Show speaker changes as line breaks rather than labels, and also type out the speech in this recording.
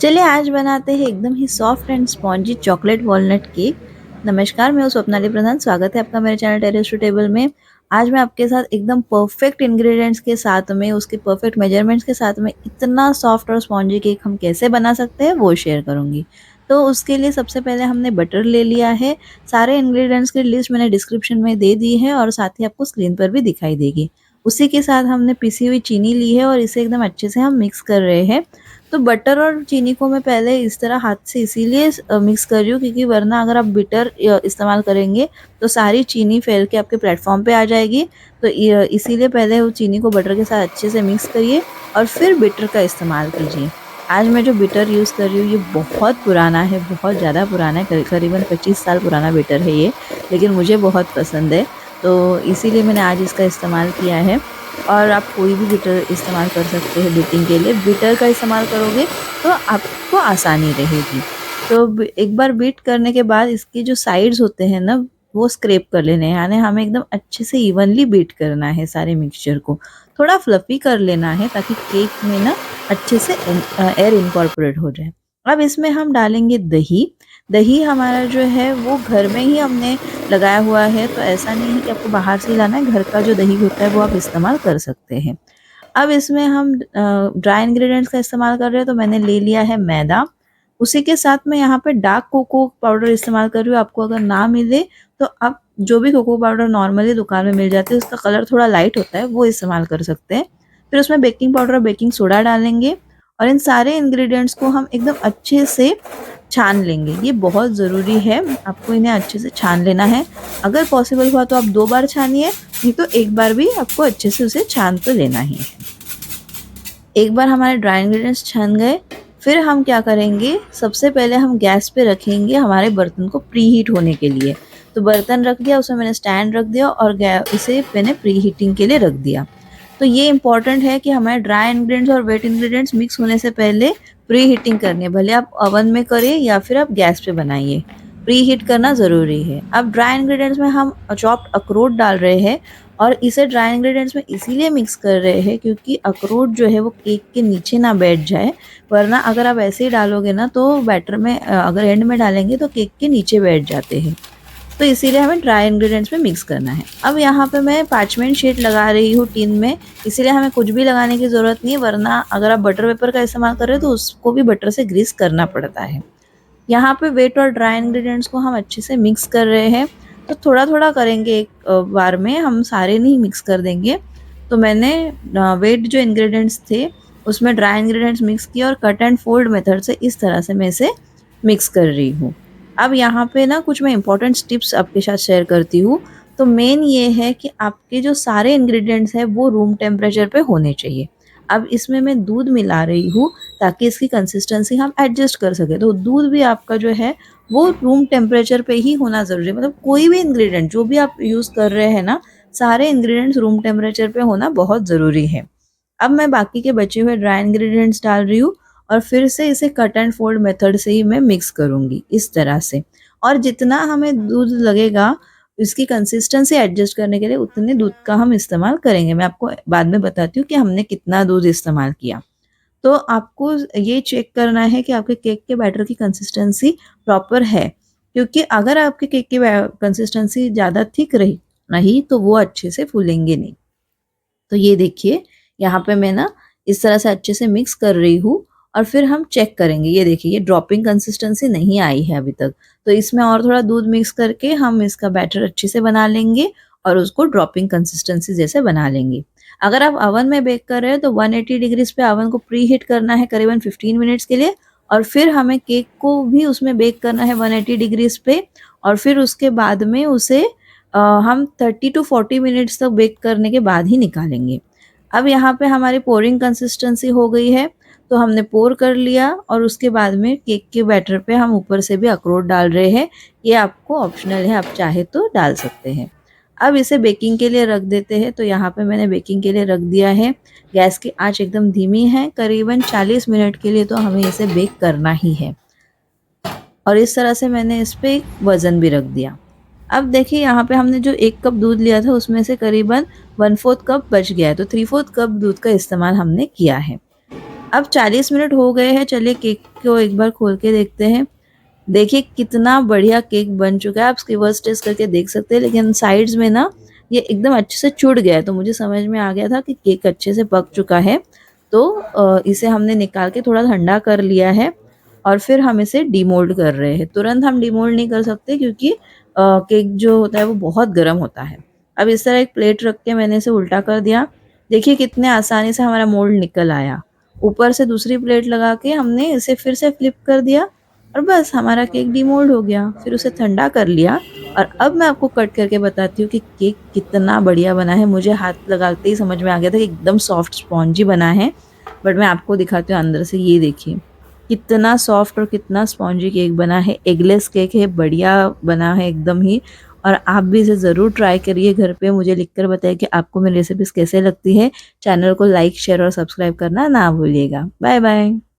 चलिए आज बनाते हैं एकदम ही soft and spongy chocolate walnut cake. नमस्कार, मैं हूँ स्वप्नाली प्रधान। स्वागत है आपका मेरे चैनल टेरेस टू टेबल में। आज मैं आपके साथ एकदम परफेक्ट इंग्रेडिएंट्स के साथ में, उसके परफेक्ट मेजरमेंट्स के साथ में इतना सॉफ्ट और स्पॉन्जी केक हम कैसे बना सकते हैं वो शेयर करूँगी। तो उसके लिए सबसे पहले हमने बटर ले लिया है। सारे इंग्रेडिएंट्स की लिस्ट मैंने डिस्क्रिप्शन में दे दी है और साथ ही आपको स्क्रीन पर भी दिखाई देगी। उसी के साथ हमने पिसी हुई चीनी ली है और इसे एकदम अच्छे से हम मिक्स कर रहे हैं। तो बटर और चीनी को मैं पहले इस तरह हाथ से इसीलिए मिक्स कर रही हूँ क्योंकि वरना अगर आप बिटर इस्तेमाल करेंगे तो सारी चीनी फैल के आपके प्लेटफॉर्म पे आ जाएगी। तो इसीलिए पहले वो चीनी को बटर के साथ अच्छे से मिक्स करिए और फिर बिटर का इस्तेमाल कीजिए। आज मैं जो बिटर यूज़ कर रही हूँ ये बहुत पुराना है, बहुत ज़्यादा पुराना है, करीबन 25 साल पुराना बिटर है ये, लेकिन मुझे बहुत पसंद है तो इसीलिए मैंने आज इसका इस्तेमाल किया है। और आप कोई भी बीटर इस्तेमाल कर सकते हैं बीटिंग के लिए। बीटर का इस्तेमाल करोगे तो आपको आसानी रहेगी। तो एक बार बीट करने के बाद इसके जो साइड्स होते हैं ना वो स्क्रैप कर लेने हैं, यानी हमें एकदम अच्छे से इवनली बीट करना है सारे मिक्सचर को। थोड़ा फ्लफी कर लेना है ताकि केक में ना अच्छे से एयर इनकॉर्पोरेट हो जाए। अब इसमें हम डालेंगे दही। दही हमारा जो है वो घर में ही हमने लगाया हुआ है, तो ऐसा नहीं है कि आपको बाहर से ही लाना है। घर का जो दही होता है वो आप इस्तेमाल कर सकते हैं। अब इसमें हम ड्राई इंग्रेडिएंट्स का इस्तेमाल कर रहे हैं, तो मैंने ले लिया है मैदा। उसी के साथ मैं यहाँ पे डार्क कोको पाउडर इस्तेमाल कर रही हूँ। आपको अगर ना मिले तो आप जो भी कोको पाउडर नॉर्मली दुकान में मिल जाती है उसका कलर थोड़ा लाइट होता है वो इस्तेमाल कर सकते हैं। फिर उसमें बेकिंग पाउडर और बेकिंग सोडा डालेंगे और इन सारे इंग्रेडिएंट्स को हम एकदम अच्छे से छान लेंगे। ये बहुत ज़रूरी है, आपको इन्हें अच्छे से छान लेना है। अगर पॉसिबल हुआ तो आप 2 बार छानिए, नहीं तो एक बार भी आपको अच्छे से उसे छान तो लेना ही है। एक बार हमारे ड्राई इंग्रेडिएंट्स छन गए, फिर हम क्या करेंगे, सबसे पहले हम गैस पे रखेंगे हमारे बर्तन को प्री हीट होने के लिए। तो बर्तन रख दिया, उसमें मैंने स्टैंड रख दिया और इसे मैंने प्री हीटिंग के लिए रख दिया। तो ये इंपॉर्टेंट है कि हमारे ड्राई इंग्रेडिएंट्स और वेट इंग्रेडिएंट्स मिक्स होने से पहले प्री हीटिंग करनी है, भले आप ओवन में करें या फिर आप गैस पे बनाइए। प्री हीट करना ज़रूरी है। अब ड्राई इंग्रेडिएंट्स में हम चॉप्ड अखरोट डाल रहे हैं और इसे ड्राई इंग्रेडिएंट्स में इसीलिए मिक्स कर रहे हैं क्योंकि अखरोट जो है वो केक के नीचे ना बैठ जाए, वरना अगर आप ऐसे ही डालोगे ना तो बैटर में अगर एंड में डालेंगे तो केक के नीचे बैठ जाते हैं। तो इसीलिए हमें ड्राई इंग्रेडिएंट्स में मिक्स करना है। अब यहाँ पे मैं पार्चमेंट शीट लगा रही हूँ टिन में, इसीलिए हमें कुछ भी लगाने की ज़रूरत नहीं है, वरना अगर आप बटर पेपर का इस्तेमाल कर रहे हो तो उसको भी बटर से ग्रीस करना पड़ता है। यहाँ पे वेट और ड्राई इंग्रेडिएंट्स को हम अच्छे से मिक्स कर रहे हैं, तो थोड़ा-थोड़ा करेंगे, एक बार में हम सारे नहीं मिक्स कर देंगे। तो मैंने वेट जो इंग्रेडिएंट्स थे उसमें ड्राई इंग्रेडिएंट्स मिक्स किए और कट एंड फोल्ड मेथड से इस तरह से मैं इसे मिक्स कर रही हूँ। अब यहाँ पे ना कुछ मैं इंपॉर्टेंट टिप्स आपके साथ शेयर करती हूँ। तो मेन ये है कि आपके जो सारे इंग्रेडिएंट्स हैं वो रूम टेम्परेचर पे होने चाहिए। अब इसमें मैं दूध मिला रही हूँ ताकि इसकी कंसिस्टेंसी हम एडजस्ट कर सकें। तो दूध भी आपका जो है वो रूम टेम्परेचर पे ही होना ज़रूरी है। मतलब कोई भी इंग्रेडिएंट जो भी आप यूज़ कर रहे हैं ना, सारे इंग्रेडिएंट्स रूम टेम्परेचर पे होना बहुत ज़रूरी है। अब मैं बाकी के बचे हुए ड्राई इंग्रेडिएंट्स डाल रही हूँ और फिर से इसे कट एंड फोल्ड मेथड से ही मैं मिक्स करूँगी इस तरह से। और जितना हमें दूध लगेगा इसकी कंसिस्टेंसी एडजस्ट करने के लिए उतने दूध का हम इस्तेमाल करेंगे। मैं आपको बाद में बताती हूँ कि हमने कितना दूध इस्तेमाल किया। तो आपको ये चेक करना है कि आपके केक के बैटर की कंसिस्टेंसी प्रॉपर है, क्योंकि अगर आपके केक की कंसिस्टेंसी ज़्यादा थिक रही नहीं तो वो अच्छे से फूलेंगे नहीं। तो ये देखिए, यहाँ पे मैं ना इस तरह से अच्छे से मिक्स कर रही हूँ और फिर हम चेक करेंगे। ये देखिए, ये ड्रॉपिंग कंसिस्टेंसी नहीं आई है अभी तक, तो इसमें और थोड़ा दूध मिक्स करके हम इसका बैटर अच्छे से बना लेंगे और उसको ड्रॉपिंग कंसिस्टेंसी जैसे बना लेंगे। अगर आप ओवन में बेक कर रहे हो तो 180 डिग्रीज पे ओवन को प्री हीट करना है करीबन 15 मिनट्स के लिए, और फिर हमें केक को भी उसमें बेक करना है 180 डिग्रीज पे, और फिर उसके बाद में उसे हम 30 टू 40 मिनट्स तक बेक करने के बाद ही निकालेंगे। अब यहाँ पे हमारी पोरिंग कंसिस्टेंसी हो गई है, तो हमने पोर कर लिया और उसके बाद में केक के बैटर पे हम ऊपर से भी अखरोट डाल रहे हैं। ये आपको ऑप्शनल है, आप चाहे तो डाल सकते हैं। अब इसे बेकिंग के लिए रख देते हैं। तो यहाँ पे मैंने बेकिंग के लिए रख दिया है। गैस की आंच एकदम धीमी है, करीबन 40 मिनट के लिए तो हमें इसे बेक करना ही है। और इस तरह से मैंने इस पे वज़न भी रख दिया। अब देखिए, यहाँ पे हमने जो 1 कप दूध लिया था उसमें से करीबन 1/4 कप बच गया है, तो 3/4 कप दूध का इस्तेमाल हमने किया है। अब 40 मिनट हो गए हैं, चलिए केक को एक बार खोल के देखते हैं। देखिए कितना बढ़िया केक बन चुका है, आप इसकी फर्स्ट टेस्ट करके देख सकते हैं, लेकिन साइड्स में ना ये एकदम अच्छे से चुड़ गया है, तो मुझे समझ में आ गया था कि केक अच्छे से पक चुका है। तो इसे हमने निकाल के थोड़ा ठंडा कर लिया है और फिर हम इसे डीमोल्ड कर रहे हैं। तुरंत हम डीमोल्ड नहीं कर सकते क्योंकि केक जो होता है वो बहुत गर्म होता है। अब इस तरह एक प्लेट रख के मैंने इसे उल्टा कर दिया। देखिए कितने आसानी से हमारा मोल्ड निकल आया। ऊपर से दूसरी प्लेट लगा के हमने इसे फिर से फ्लिप कर दिया और बस हमारा केक डीमोल्ड हो गया। फिर उसे ठंडा कर लिया और अब मैं आपको कट करके बताती हूँ कि केक कितना बढ़िया बना है। मुझे हाथ लगाते ही समझ में आ गया था कि एकदम सॉफ्ट स्पॉन्जी बना है। बट मैं आपको दिखाती हूँ अंदर से, ये देखिए कितना सॉफ्ट और कितना स्पॉन्जी केक बना है। एगलेस केक है, बढ़िया बना है एकदम ही। और आप भी इसे ज़रूर ट्राई करिए घर पे, मुझे लिखकर बताइए कि आपको मेरी रेसिपीज़ कैसे लगती है। चैनल को लाइक शेयर और सब्सक्राइब करना ना भूलिएगा। Bye bye.